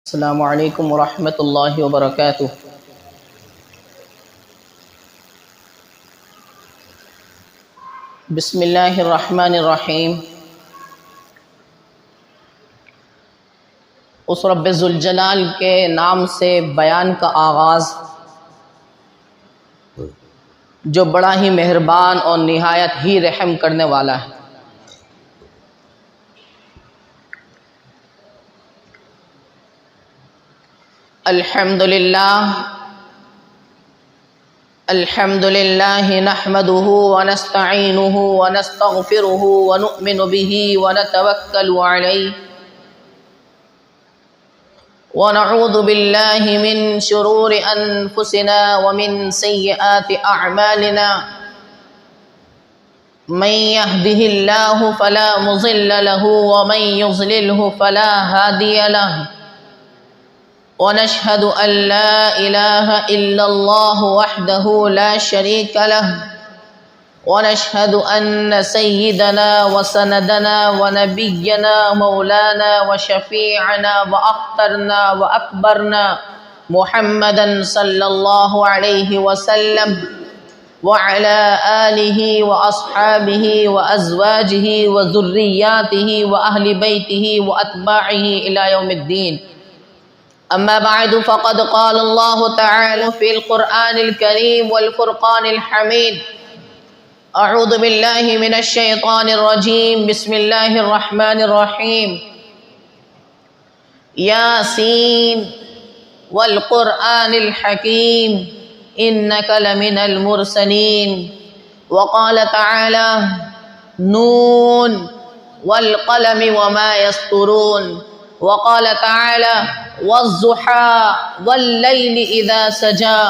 السلام علیکم ورحمۃ اللہ وبرکاتہ۔ بسم اللہ الرحمن الرحیم۔ اس رب ذوالجلال کے نام سے بیان کا آغاز جو بڑا ہی مہربان اور نہایت ہی رحم کرنے والا ہے۔ الحمد للہ نحمده ونستعینه ونستغفره ونؤمن به ونتوکل علیہ ونعوذ باللہ من شرور انفسنا ومن سیئات اعمالنا من يهده الله فلا مضل له ومن يضلله فلا هادي له ونشهد أن لا إله إلا الله وحده لا شريك له ونشهد أن سيدنا وسندنا ونبينا مولانا وشفيعنا وأخطرنا وأكبرنا محمدا صلى الله عليه وسلم وعلى آله وأصحابه وأزواجه وذرياته وأهل بيته وأتباعه إلى يوم الدين. اما بعد فقد قال الله تعالى في القرآن الكريم والفرقان الحميد. اعوذ بالله من الشيطان الرجيم. بسم الله الرحمن الرحيم. ياسين والقرآن الحكيم إنك لمن المرسلين. وقال تعالى نون والقلم وما يسطرون. وقال تعالى والضحى والليل إذا سجى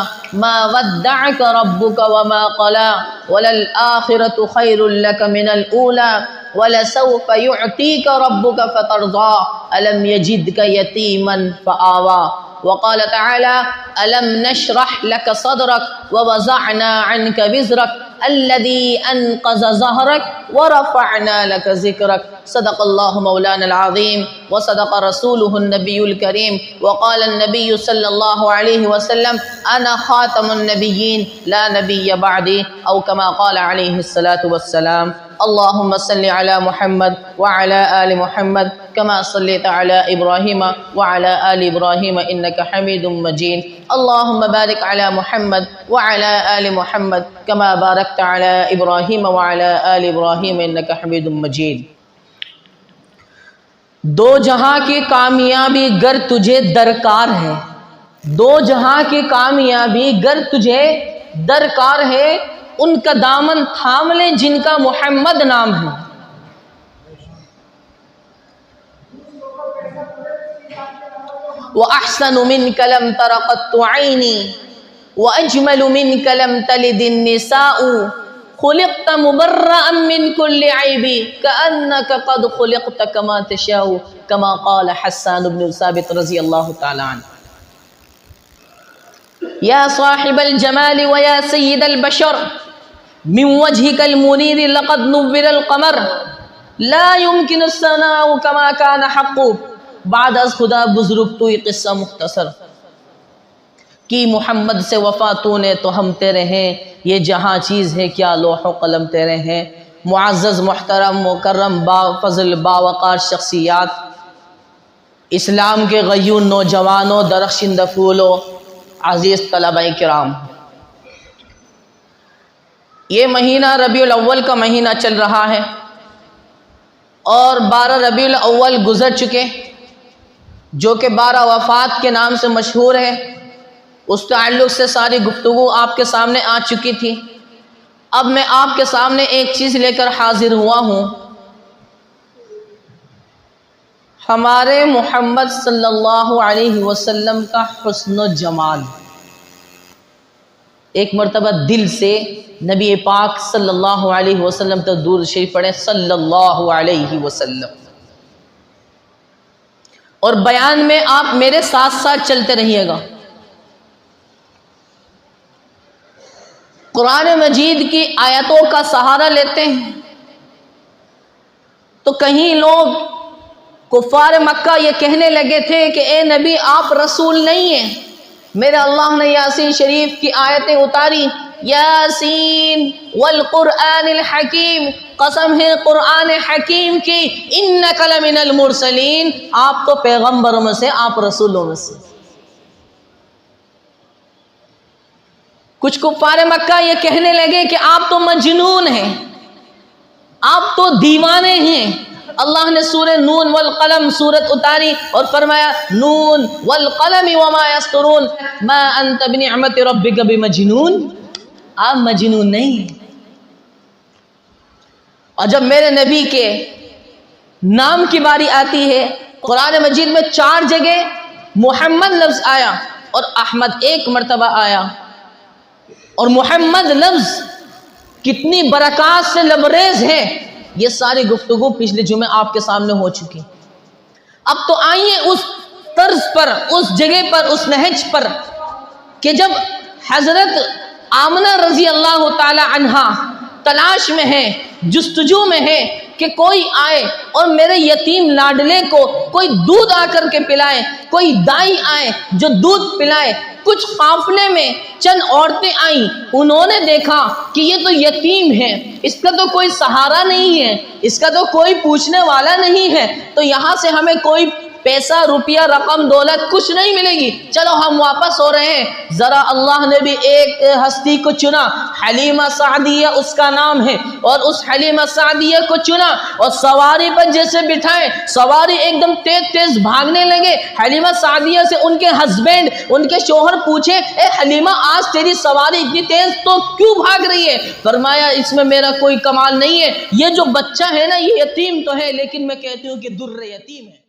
ما ودعك ربك وما قلى وللآخرة خير لك من الأولى ولسوف يعطيك ربك فترضى ألم يجدك يتيما فآوى. وقال تعالى ألم نشرح لك صدرك ووضعنا عنك وزرك الذي أنقض ظهرك ورفعنا لك ذكرك. صدق الله مولانا العظيم وصدق رسوله النبي الكريم. وقال النبي صلى الله عليه وسلم أنا خاتم النبيين لا نبي بعدي أو كما قال عليه الصلاة والسلام. اللهم صل على محمد وعلى آل محمد كما صليت على إبراهيم وعلى آل إبراهيم إنك حميد مجيد. اللهم بارك على محمد وعلى آل محمد كما باركت على إبراهيم وعلى آل إبراهيم إنك حميد مجيد. دو جہاں کی کامیابی گر تجھے درکار ہے، دو جہاں کی کامیابی گر تجھے درکار ہے، ان کا دامن تھام لے جن کا محمد نام ہے. وَأَحْسَنُ مِنْكَ لَمْ تَرَ قَطُّ عَيْنِي وَأَجْمَلُ مِنْكَ لَمْ تَلِدِ النِّسَاءُ خُلِقْتَ مُبَرَّأً مِنْ كُلِّ عَيْبٍ كَأَنَّكَ قَدْ خُلِقْتَ كَمَا تَشَاءُ كَمَا قَالَ حَسَّانُ بْنُ ثابت رضی اللہ تعالی عنہ. یا صاحب الجمال ویا سید البشر من وجهك المنیر لقد نور القمر لا يمكن الثناء كما كان حق. بعد از خدا بزرگ تو یہ قصہ مختصر کی محمد سے وفا تو نے تو ہم تیرے ہیں، یہ جہاں چیز ہے کیا لوح و قلم تیرے ہیں. معزز محترم مکرم با فضل باوقار شخصیات، اسلام کے غیون نوجوانوں، درخشندہ پھولوں، عزیز طلبہ کرام، یہ مہینہ ربیع الاول کا مہینہ چل رہا ہے اور 12 ربیع الاول گزر چکے جو کہ 12 وفات کے نام سے مشہور ہے. اس تعلق سے ساری گفتگو آپ کے سامنے آ چکی تھی. اب میں آپ کے سامنے ایک چیز لے کر حاضر ہوا ہوں. ہمارے محمد صلی اللہ علیہ وسلم کا حسن و جمال. ایک مرتبہ دل سے نبی پاک صلی اللہ علیہ وسلم تک درود شریف پڑھیں صلی اللہ علیہ وسلم. اور بیان میں آپ میرے ساتھ ساتھ چلتے رہیے گا. قرآن مجید کی آیتوں کا سہارا لیتے ہیں تو کہیں لوگ کفار مکہ یہ کہنے لگے تھے کہ اے نبی آپ رسول نہیں ہیں. میرے اللہ نے یاسین شریف کی آیتیں اتاری. یاسین والقرآن الحکیم، قسم ہے قرآن حکیم کی، انک لمن المرسلین، آپ تو پیغمبروں میں سے، آپ رسولوں میں سے. کچھ کفار مکہ یہ کہنے لگے کہ آپ تو مجنون ہیں، آپ تو دیوانے ہیں. اللہ نے سورہ نون والقلم سورت اتاری اور فرمایا نون والقلم وما یسطرون ما انت بنعمت ربک بمجنون، آپ مجنون نہیں ہیں. اور جب میرے نبی کے نام کی باری آتی ہے، قرآن مجید میں 4 جگہ محمد لفظ آیا اور احمد 1 مرتبہ آیا. اور محمد لفظ کتنی برکات سے لبریز ہے، یہ ساری گفتگو پچھلے جمعے آپ کے سامنے ہو چکی. اب تو آئیے اس طرز پر، اس جگہ پر، اس نہج پر کہ جب حضرت آمنہ رضی اللہ تعالی عنہا تلاش میں ہے، جستجو میں ہے کہ کوئی آئے اور میرے یتیم لاڈلے کو کوئی دودھ آ کر کے پلائے، کوئی دائی آئے جو دودھ پلائے. کچھ قافلے میں چند عورتیں آئیں، انہوں نے دیکھا کہ یہ تو یتیم ہے، اس کا تو کوئی سہارا نہیں ہے، اس کا تو کوئی پوچھنے والا نہیں ہے، تو یہاں سے ہمیں کوئی پیسہ روپیہ رقم دولت کچھ نہیں ملے گی، چلو ہم واپس ہو رہے ہیں. ذرا اللہ نے بھی ایک ہستی کو چنا، حلیمہ سعدیہ اس کا نام ہے، اور اس حلیمہ سعدیہ کو چنا اور سواری پر جیسے بٹھائے، سواری ایک دم تیز تیز بھاگنے لگے. حلیمہ سعدیہ سے ان کے ہسبینڈ، ان کے شوہر پوچھے اے حلیمہ آج تیری سواری اتنی تیز تو کیوں بھاگ رہی ہے؟ فرمایا اس میں میرا کوئی کمال نہیں ہے، یہ جو بچہ ہے نا یہ یتیم تو ہے، لیکن میں کہتی ہوں کہ در یتیم ہے.